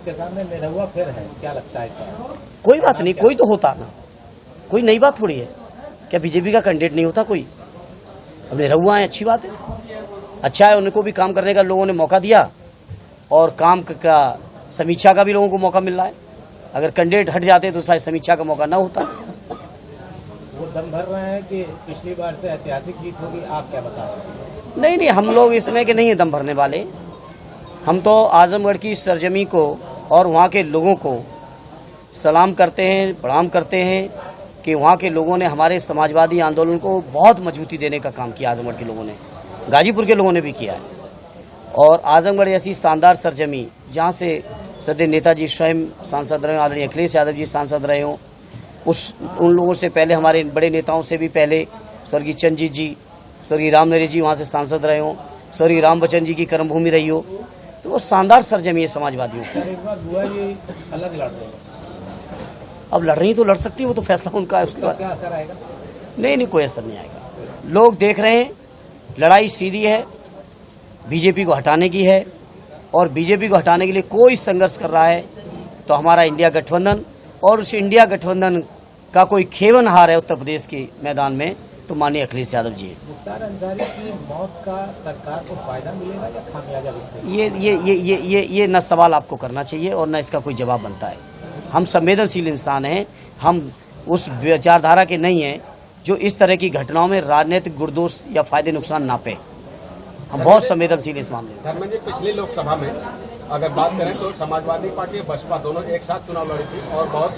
आपके सामने निरहुआ फिर है, क्या लगता है क्या? कोई बात नहीं, कोई तो होता ना, कोई नई बात थोड़ी है। क्या बीजेपी का कैंडिडेट नहीं होता कोई? अब निरहुआ है, अच्छी बात है, अच्छा है, उनको भी काम करने का लोगों ने मौका दिया और काम का समीक्षा का भी लोगों को मौका मिल रहा है। अगर कैंडिडेट हट जाते तो शायद समीक्षा का मौका ना होता। वो दम भर रहे हैं कि पिछली बार से ऐतिहासिक जीत होगी, आप क्या बता रहे हैं? नहीं नहीं, हम लोग इसमें के नहीं है दम भरने वाले। हम तो आजमगढ़ की सरजमी को और वहाँ के लोगों को सलाम करते हैं, प्रणाम करते हैं कि वहाँ के लोगों ने हमारे समाजवादी आंदोलन को बहुत मजबूती देने का काम किया। आजमगढ़ के लोगों ने, गाजीपुर के लोगों ने भी किया है। और आजमगढ़ जैसी शानदार सरजमी जहाँ से सदैव नेताजी स्वयं सांसद रहे, आदरणीय अखिलेश यादव जी सांसद रहे हों, उन लोगों से पहले, हमारे बड़े नेताओं से भी पहले स्वर्गीय चंद्रजीत जी, स्वर्गीय राम नरेश जी वहाँ से सांसद रहे हों, स्वर्गीय राम बच्चन जी की कर्मभूमि रही हो, तो वो शानदार सरजमी है समाजवादियों की। एक बार बुआ जी अलग लड़ रहे हैं, अब लड़ रही तो लड़ सकती है, वो तो फैसला उनका है, उसके बाद क्या असर आएगा? नहीं, कोई असर नहीं आएगा। लोग देख रहे हैं, लड़ाई सीधी है, बीजेपी को हटाने की है, और बीजेपी को हटाने के लिए कोई संघर्ष कर रहा है तो हमारा इंडिया गठबंधन, और उस इंडिया गठबंधन का कोई खेवनहार है उत्तर प्रदेश के मैदान में तो माननीय अखिलेश यादव जी है। मुख्तार अंसारी की मौत का सरकार को फायदा मिलेगा या खामियाजा मिलेगा? ये न सवाल आपको करना चाहिए और न इसका कोई जवाब बनता है। हम संवेदनशील इंसान हैं, हम उस विचारधारा के नहीं हैं जो इस तरह की घटनाओं में राजनीतिक गुरदोष या फायदे नुकसान नापे। हम बहुत संवेदनशील इस मामले में। धर्मेंद्र जी, पिछली लोकसभा में अगर बात करें तो समाजवादी पार्टी और बसपा दोनों एक साथ चुनाव लड़ी थी और बहुत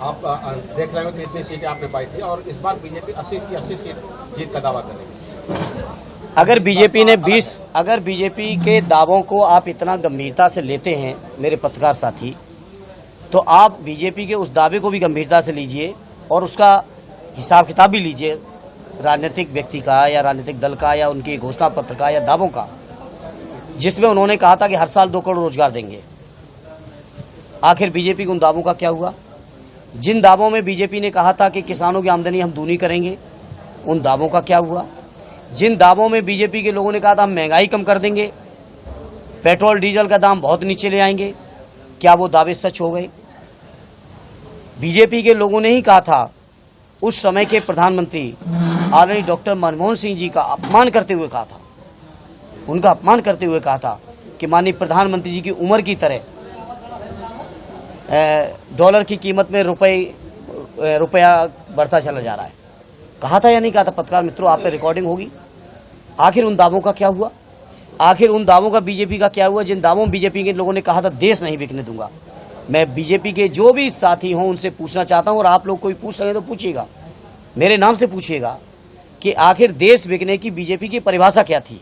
आप देख रहे हो कि इतनी सीटें आपने पाई थी, और इस बार बीजेपी 80 की 80 सीट जीत का दावा करेगी। अगर बीजेपी के दावों को आप इतना गंभीरता से लेते हैं मेरे पत्रकार साथी, तो आप बीजेपी के उस दावे को भी गंभीरता से लीजिए और उसका हिसाब किताब भी लीजिए, राजनीतिक व्यक्ति का या राजनीतिक दल का या उनकी घोषणा पत्र का या दावों का, जिसमें उन्होंने कहा था कि हर साल 2 करोड़ रोजगार देंगे। आखिर बीजेपी के उन दावों का क्या हुआ? जिन दावों में बीजेपी ने कहा था कि किसानों की आमदनी हम दूनी करेंगे, उन दावों का क्या हुआ? जिन दावों में बीजेपी के लोगों ने कहा था हम महंगाई कम कर देंगे, पेट्रोल डीजल का दाम बहुत नीचे ले आएंगे, क्या वो दावे सच हो गए? बीजेपी के लोगों ने ही कहा था, उस समय के प्रधानमंत्री आदरणीय डॉक्टर मनमोहन सिंह जी का अपमान करते हुए कहा था, उनका अपमान करते हुए कहा था कि माननीय प्रधानमंत्री जी की उम्र की तरह डॉलर की कीमत में रुपया बढ़ता चला जा रहा है। कहा था या नहीं कहा था? पत्रकार मित्रों, आप पे रिकॉर्डिंग होगी। आखिर उन दावों का क्या हुआ? आखिर उन दावों का बीजेपी का क्या हुआ जिन दावों में बीजेपी के लोगों ने कहा था देश नहीं बिकने दूंगा? मैं बीजेपी के जो भी साथी हों उनसे पूछना चाहता हूं, और आप लोग कोई पूछ सकें तो पूछिएगा, मेरे नाम से पूछिएगा कि आखिर देश बिकने की बीजेपी की परिभाषा क्या थी।